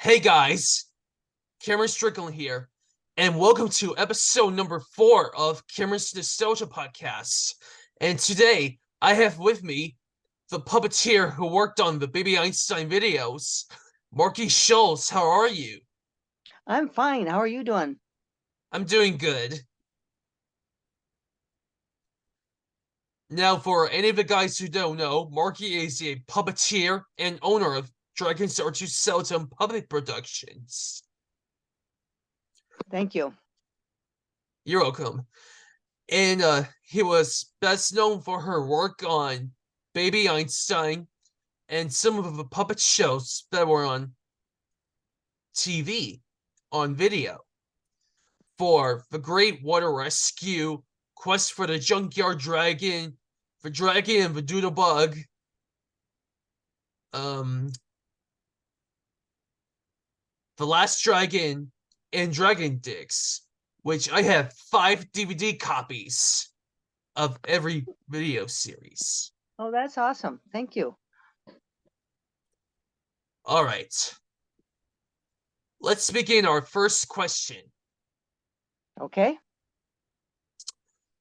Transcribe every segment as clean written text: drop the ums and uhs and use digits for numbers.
Hey guys, Cameron Strickland here, and welcome to episode number 4 of Cameron's Nostalgia Podcast. And today I have with me the puppeteer who worked on the Baby Einstein videos, Markie Scholz. How are you? I'm fine. How are you doing? I'm doing good. Now, for any of the guys who don't know, Markie is a puppeteer and owner of Dragons Are Too Seldom Puppet Productions. Thank you. You're welcome. And he was best known for her work on Baby Einstein and some of the puppet shows that were on TV, on video, for The Great Water Rescue, Quest for the Junkyard Dragon, The Dragon and the Doodlebug, The Last Dragon, and Dragon Dicks, which I have 5 DVD copies of every video series. Oh, that's awesome. Thank you. All right. Let's begin our first question. Okay.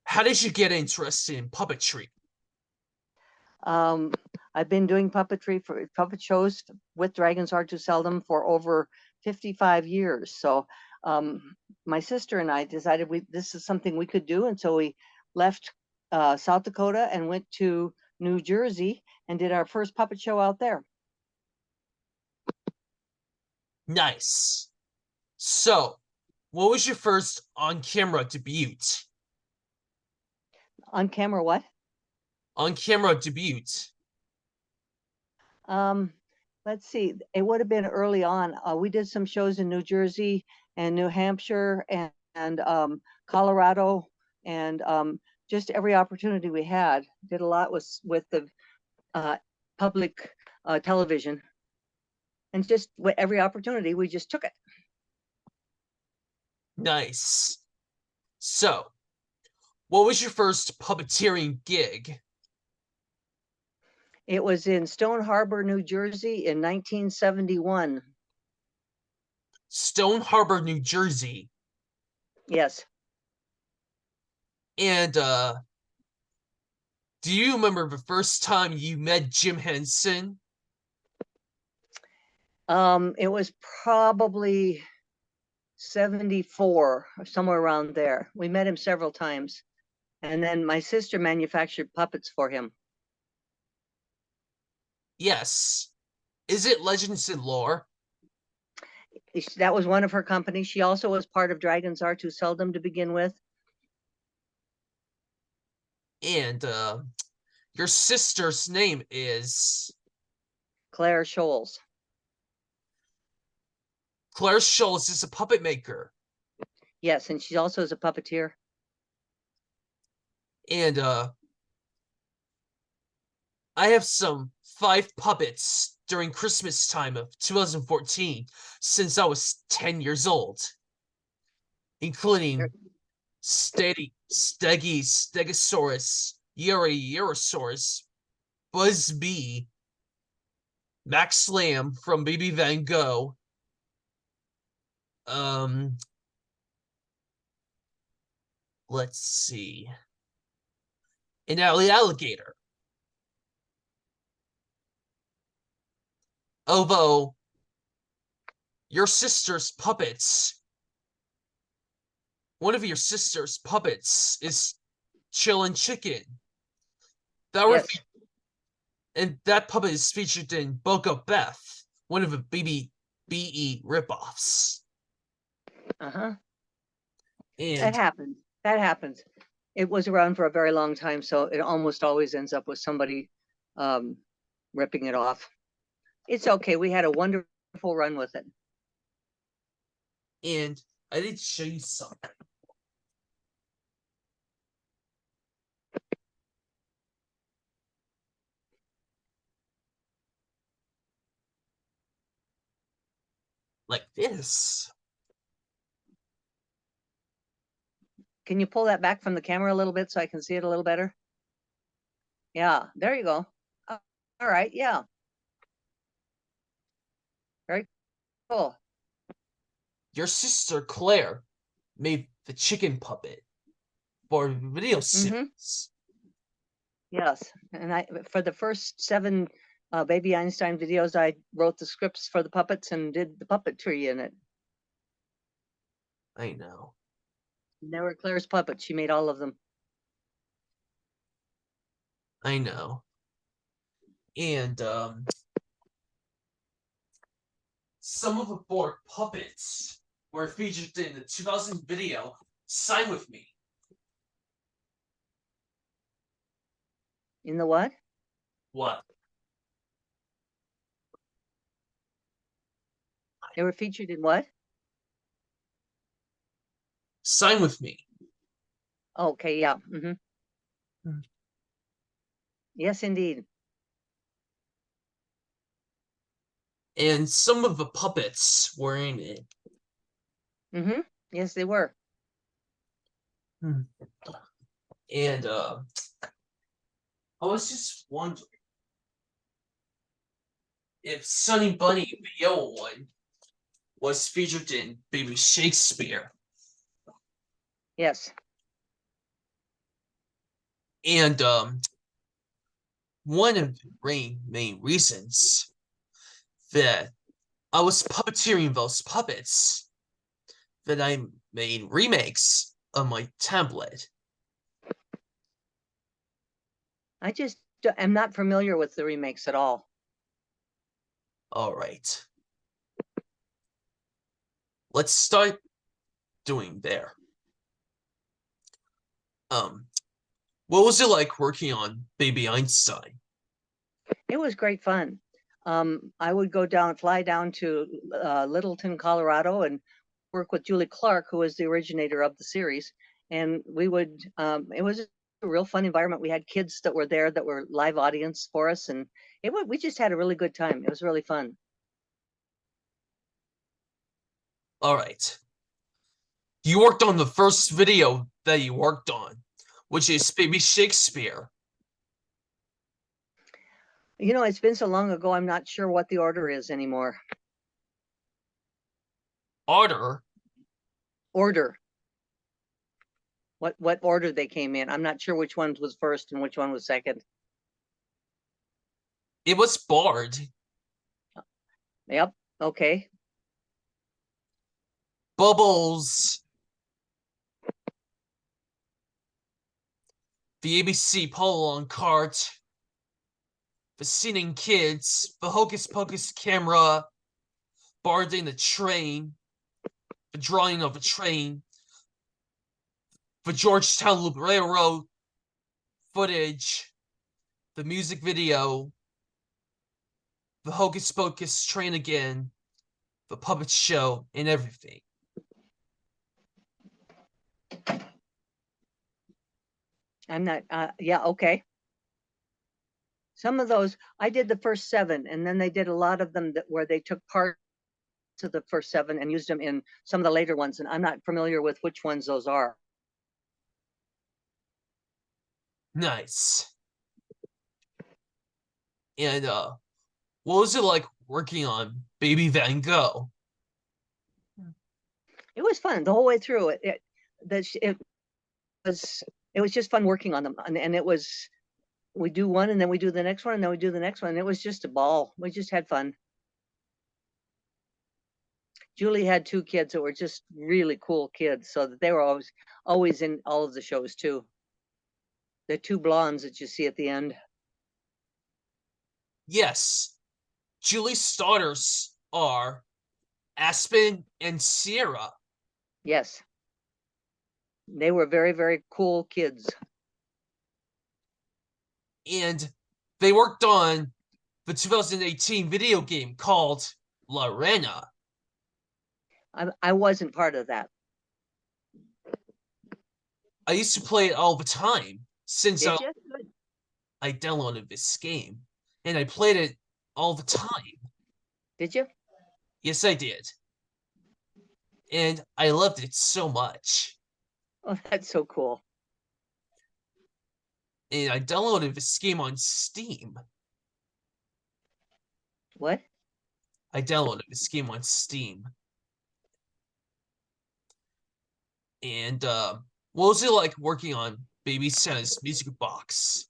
How did you get interested in puppetry? I've been doing puppet shows with Dragons Are Too Seldom for over 55 years. So my sister and I decided this is something we could do. And so we left South Dakota and went to New Jersey and did our first puppet show out there. Nice. So, what was your first on-camera debut? On camera, what? On-camera debut. Let's see. It would have been early on. We did some shows in New Jersey and New Hampshire and Colorado and just every opportunity we had. Did a lot with the public television, and just with every opportunity we just took it. Nice. So, what was your first puppeteering gig? It was in Stone Harbor, New Jersey in 1971. Stone Harbor, New Jersey. Yes. And do you remember the first time you met Jim Henson? It was probably 74 or somewhere around there. We met him several times. And then my sister manufactured puppets for him. Yes. Is it Legends and Lore? That was one of her companies. She also was part of Dragons Are Too Seldom to begin with. And your sister's name is Claire Scholz. Claire Scholz is a puppet maker. Yes, and she also is a puppeteer. And I have some 5 puppets during Christmas time of 2014 since I was 10 years old, including Steggy Stegosaurus, Eurosaurus, Buzz B, Max Lamb from Baby Van Gogh, let's see, an alligator. Although your sister's puppets, one of your sister's puppets is Chillin' Chicken. Yes. And that puppet is featured in Bulk Up Beth, one of the Baby BE ripoffs. Uh-huh. And that happens. It was around for a very long time, so it almost always ends up with somebody ripping it off. It's okay. We had a wonderful run with it. And I need to show you something. Like this. Can you pull that back from the camera a little bit so I can see it a little better? Yeah, there you go. All right, yeah. Very Oh. Your sister Claire made the chicken puppet for video series. Yes, and I for the first 7 Baby Einstein videos, I wrote the scripts for the puppets and did the puppetry in it. I know. And they were Claire's puppets. She made all of them. I know. And some of the four puppets were featured in the 2000 video Sign With Me. In the what? What? They were featured in what? Sign With Me. Okay, yeah. Hmm. Yes, indeed. And some of the puppets were in it. Yes, they were. And I was just wondering if Sunny Bunny, the yellow one, was featured in Baby Shakespeare. Yes. And one of the main reasons that I was puppeteering those puppets that I made remakes on my tablet. I just am not familiar with the remakes at all. All right. Let's start doing there. What was it like working on Baby Einstein? It was great fun. I would fly down to Littleton, Colorado, and work with Julie Clark, who was the originator of the series. And we would, it was a real fun environment. We had kids that were there that were live audience for us, and we just had a really good time. It was really fun. All right. You worked on the first video that you worked on, which is Baby Shakespeare. You know, it's been so long ago, I'm not sure what the order is anymore. Order? Order. What order they came in. I'm not sure which one was first and which one was second. It was Bard. Yep. Okay. Bubbles. The ABC pull-along cart. The singing kids. The Hocus Pocus camera. Bard in the train. The drawing of a train. The Georgetown Loop Railroad footage. The music video. The Hocus Pocus train again. The puppet show and everything. I'm not, yeah, okay. Some of those, I did the first 7, and then they did a lot of them where they took part to the first 7 and used them in some of the later ones, and I'm not familiar with which ones those are. Nice. And what was it like working on Baby Van Gogh? It was fun the whole way through. It was just fun working on them, and it was, we do one and then we do the next one and then we do the next one, and it was just a ball. We just had fun. Julie had 2 kids that were just really cool kids, so that they were always in all of the shows too. The 2 blondes that you see at the end. Yes, Julie's daughters are Aspen and Sierra. Yes. They were very, very cool kids. And they worked on the 2018 video game called La Rena. I wasn't part of that. I used to play it all the time since Did you? I downloaded this game, and I played it all the time. Did you? Yes, I did. And I loved it so much. Oh, that's so cool. And I downloaded this game on Steam. What? I downloaded this game on Steam. And what was it like working on Baby Santa's music box?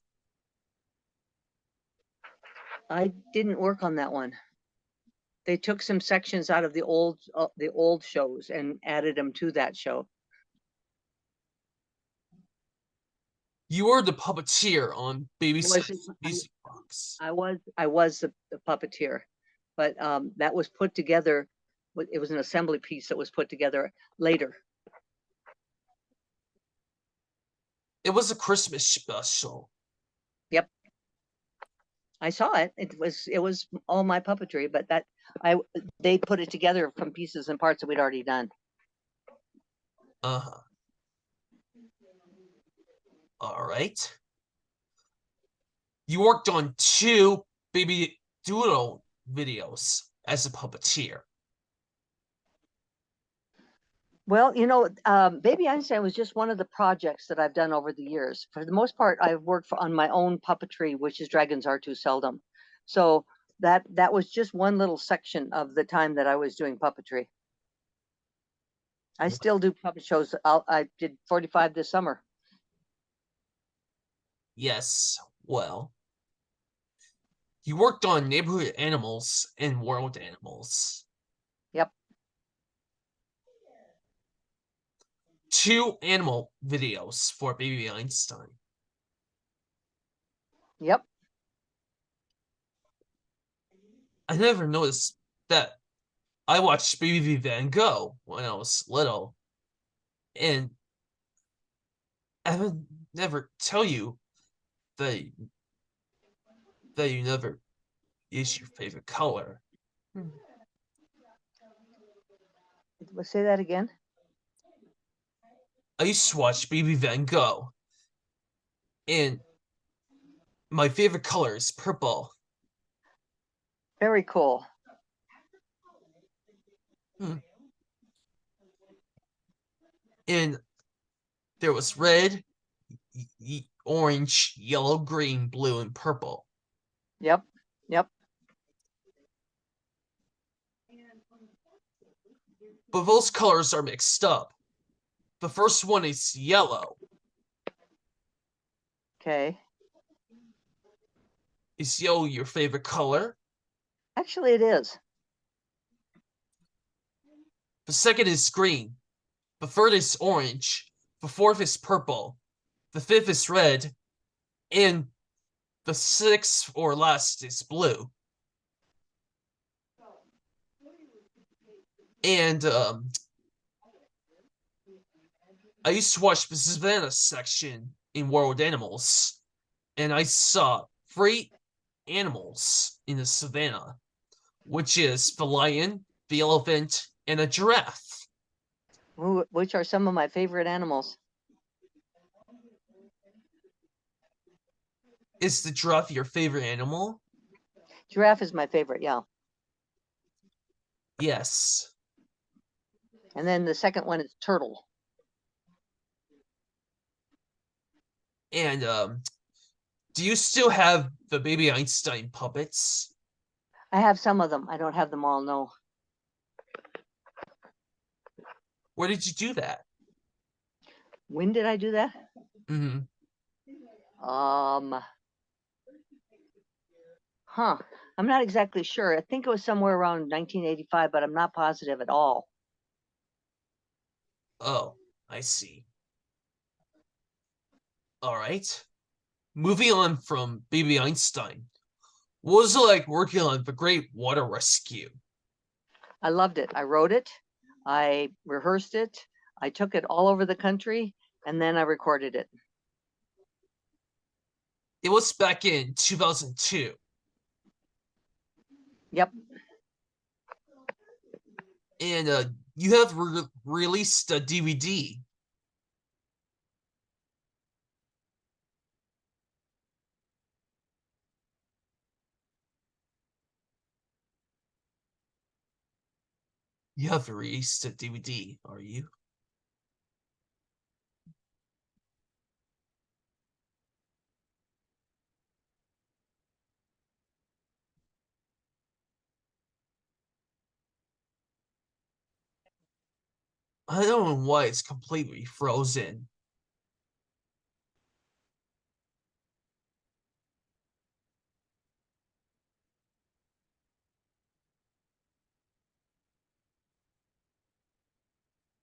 I didn't work on that one. They took some sections out of the old shows and added them to that show. You were the puppeteer on Baby Was Santa's music box. I was the puppeteer, but that was put together. It was an assembly piece that was put together later. It was a Christmas special. Yep, I saw it. It was all my puppetry, but they put it together from pieces and parts that we'd already done. Uh-huh. All right. You worked on 2 Baby Doodle videos as a puppeteer. Well, Baby Einstein was just one of the projects that I've done over the years. For the most part, I've worked on my own puppetry, which is Dragons Are Too Seldom. So that was just one little section of the time that I was doing puppetry. I still do puppet shows. I did 45 this summer. Yes, well, you worked on neighborhood animals and world animals. Yep, 2 animal videos for Baby Einstein. yep. I never noticed that I watched Baby Van Gogh when I was little, and I would never tell you that you never is your favorite color. Let's say that again. I used to watch Baby Van Gogh, and my favorite color is purple. Very cool. And there was red, orange, yellow, green, blue, and purple. Yep, yep. But those colors are mixed up. The first one is yellow. Okay. Is yellow your favorite color? Actually, it is. The second is green. The third is orange. The fourth is purple. The fifth is red. And the sixth or last is blue. And I used to watch the Savannah section in World Animals, and I saw 3 animals in the savannah, which is the lion, the elephant, and a giraffe. Which are some of my favorite animals. Is the giraffe your favorite animal? Giraffe is my favorite, yeah. Yes. And then the second one is turtle. And do you still have the Baby Einstein puppets? I have some of them. I don't have them all, no. Where did you do that? When did I do that? Mm-hmm. I'm not exactly sure. I think it was somewhere around 1985, but I'm not positive at all. Oh, I see. All right. Moving on from Baby Einstein, what was it like working on the Great Water Rescue? I loved it. I wrote it. I rehearsed it. I took it all over the country, and then I recorded it. It was back in 2002. Yep. And you have released a DVD. You have released a DVD, are you? I don't know why it's completely frozen.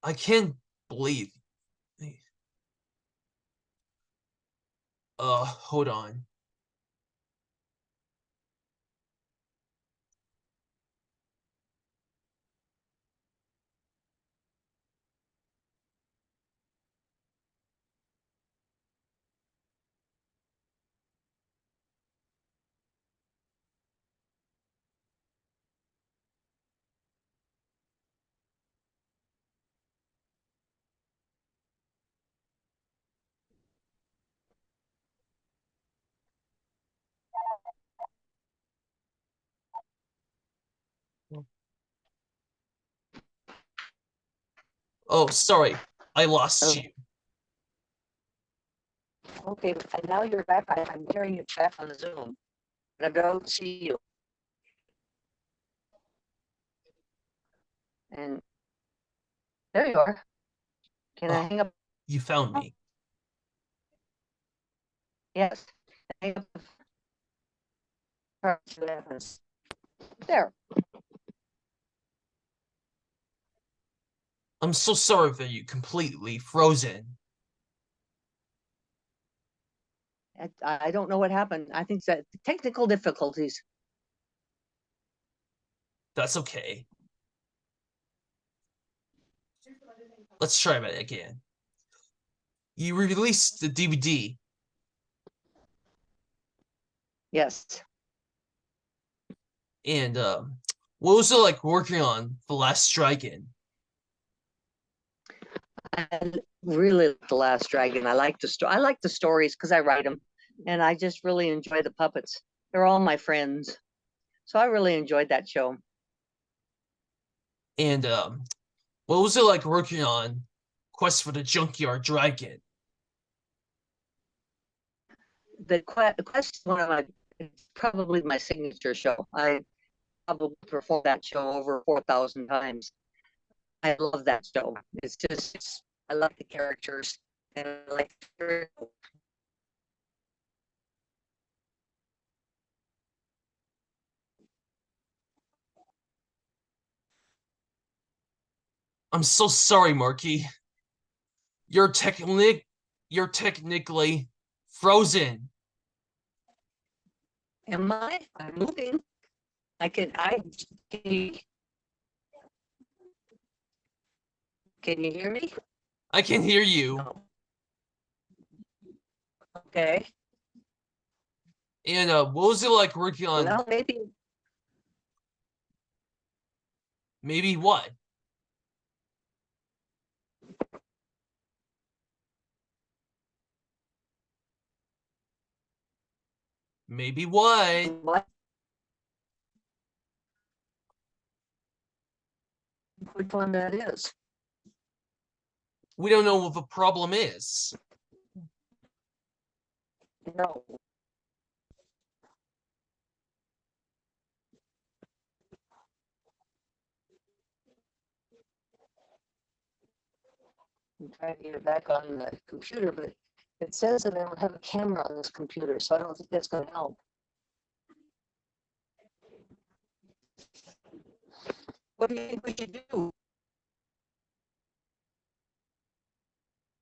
I can't believe. Hold on. Oh, sorry. I lost Oh, you. okay, and now you're back. I'm hearing you back on the Zoom, but I don't see you. And there you are. Can I Oh, hang up? you found me. Yes. Hang up the phone, see what happens. There. I'm so sorry that you completely frozen. I don't know what happened. I think that technical difficulties. That's okay. Let's try that again. You released the DVD, Yes. and what was it like working on The Last Dragon? I really like The Last Dragon. I like the stories because I write them, and I just really enjoy the puppets. They're all my friends, so I really enjoyed that show. And what was it like working on Quest for the Junkyard Dragon? The Quest is one of my, it's probably my signature show. I probably performed that show over 4,000 times. I love that show. I like the characters, and I like. I'm so sorry, Markie. You're technic you're technically frozen. Am I? I'm moving. I can you hear me? I can hear you. No. Okay. And what was it like working on Well, maybe maybe what? Maybe what? what which one that is. We don't know what the problem is. No. I'm trying to get it back on the computer, but it says that I don't have a camera on this computer, so I don't think that's going to help. What do you think we should do?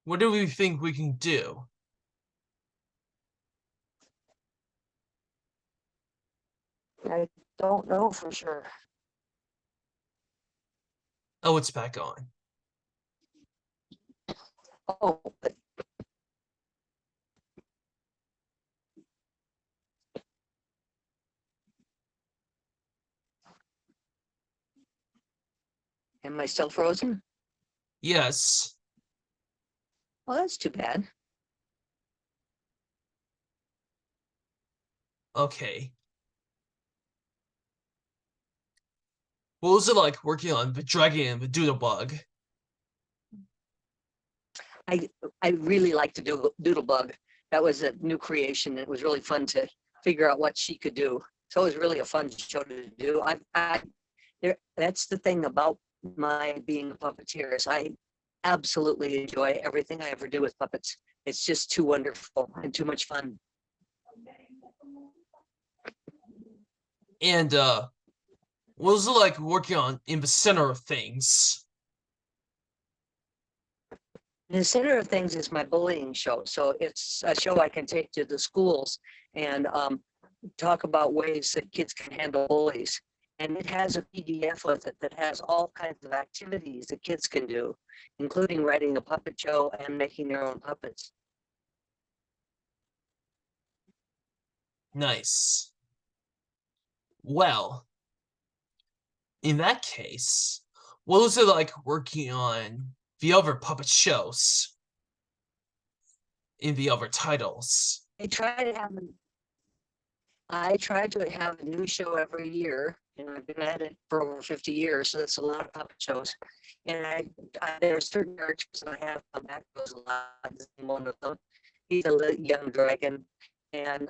What do we think we can do? I don't know for sure. Oh, it's back on. Oh, but am I still frozen? Yes. Well, that's too bad. Okay. What was it like working on the Dragon and the Doodlebug? I I really like to do Doodlebug. That was a new creation. It was really fun to figure out what she could do. So it was really a fun show to do. That's the thing about my being a puppeteer is absolutely enjoy everything I ever do with puppets. It's just too wonderful and too much fun. And what was it like working on in the center of things? The center of things is my bullying show. So it's a show I can take to the schools and talk about ways that kids can handle bullies. And it has a PDF with it that has all kinds of activities that kids can do, including writing a puppet show and making their own puppets. Nice. Well, in that case, what was it like working on the other puppet shows in the other titles? I try to have a new show every year, and I've been at it for over 50 years, so that's a lot of puppet shows. And there are certain characters that I have come back to a lot. One of them, he's a young dragon, and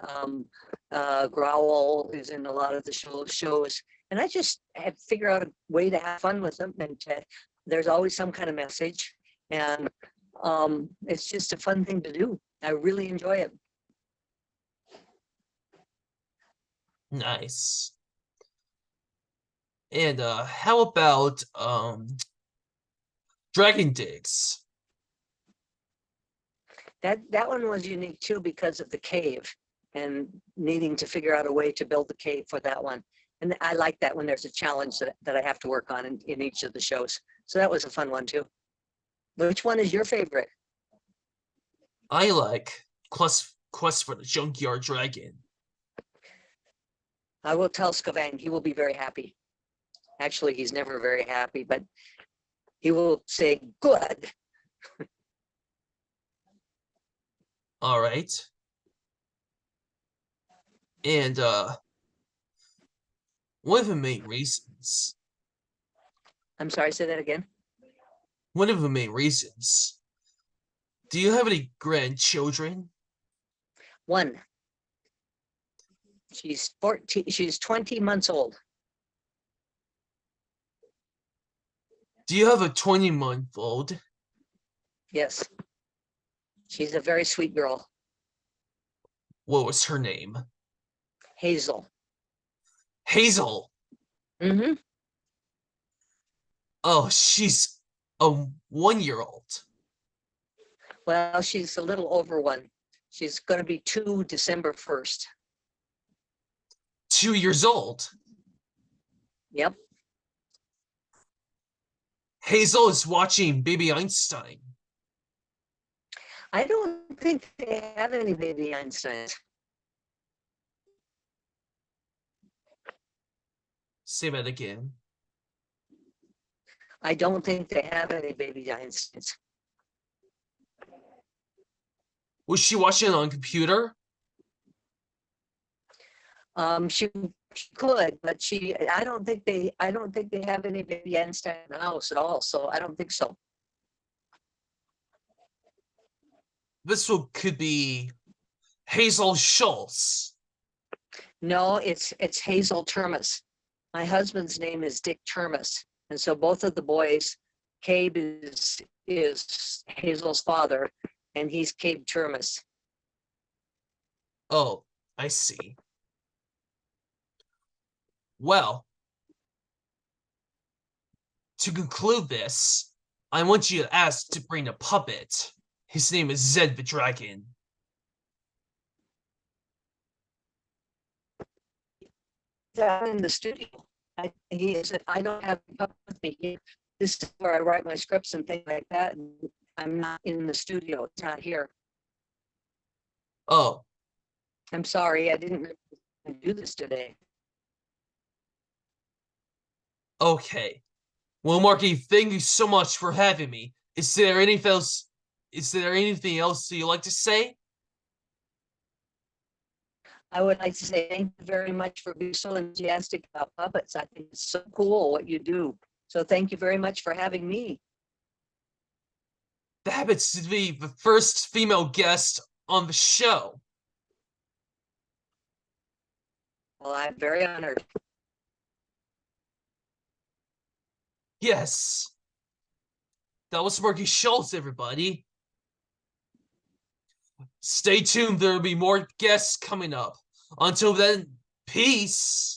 Growl is in a lot of the shows. And I just have to figure out a way to have fun with them, and there's always some kind of message, and it's just a fun thing to do. I really enjoy it. Nice. And how about Dragon Digs? That one was unique too because of the cave and needing to figure out a way to build the cave for that one. And I like that when there's a challenge that I have to work on in each of the shows. So that was a fun one too. Which one is your favorite? I like Quest for the Junkyard Dragon. I will tell Scavang, he will be very happy. Actually, he's never very happy, but he will say, good. All right. And one of the main reasons. I'm sorry, say that again. One of the main reasons. Do you have any grandchildren? One. She's 14. She's 20 months old. Do you have a 20-month-old? Yes. She's a very sweet girl. What was her name? Hazel. Hazel. Mm-hmm. Oh, she's a 1-year-old. Well, she's a little over one. She's going to be 2 December 1st. 2 years old. Yep. Hazel is watching Baby Einstein. I don't think they have any Baby Einsteins. Say that again. I don't think they have any Baby Einsteins. Was she watching it on computer? She could, but I don't think they have any Baby Einstein in the house at all. So I don't think so. This one could be Hazel Scholz. No, it's Hazel Termus. My husband's name is Dick Termus, and so both of the boys, Cabe is Hazel's father, and he's Cabe Termus. Oh, I see. Well, to conclude this, I want you to ask to bring a puppet. His name is Zed the Dragon. Down in the studio. He is. I don't have a puppet with me. This is where I write my scripts and things like that. And I'm not in the studio. It's not here. Oh, I'm sorry. I didn't really do this today. okay. Well, Markie, thank you so much for having me. Is there anything else? Is there anything else you'd like to say? I would like to say thank you very much for being so enthusiastic about puppets. I think it's so cool what you do. So thank you very much for having me. That happens to be the first female guest on the show. Well, I'm very honored. Yes. That was Markie Scholz, everybody. Stay tuned, there'll be more guests coming up. Until then, peace.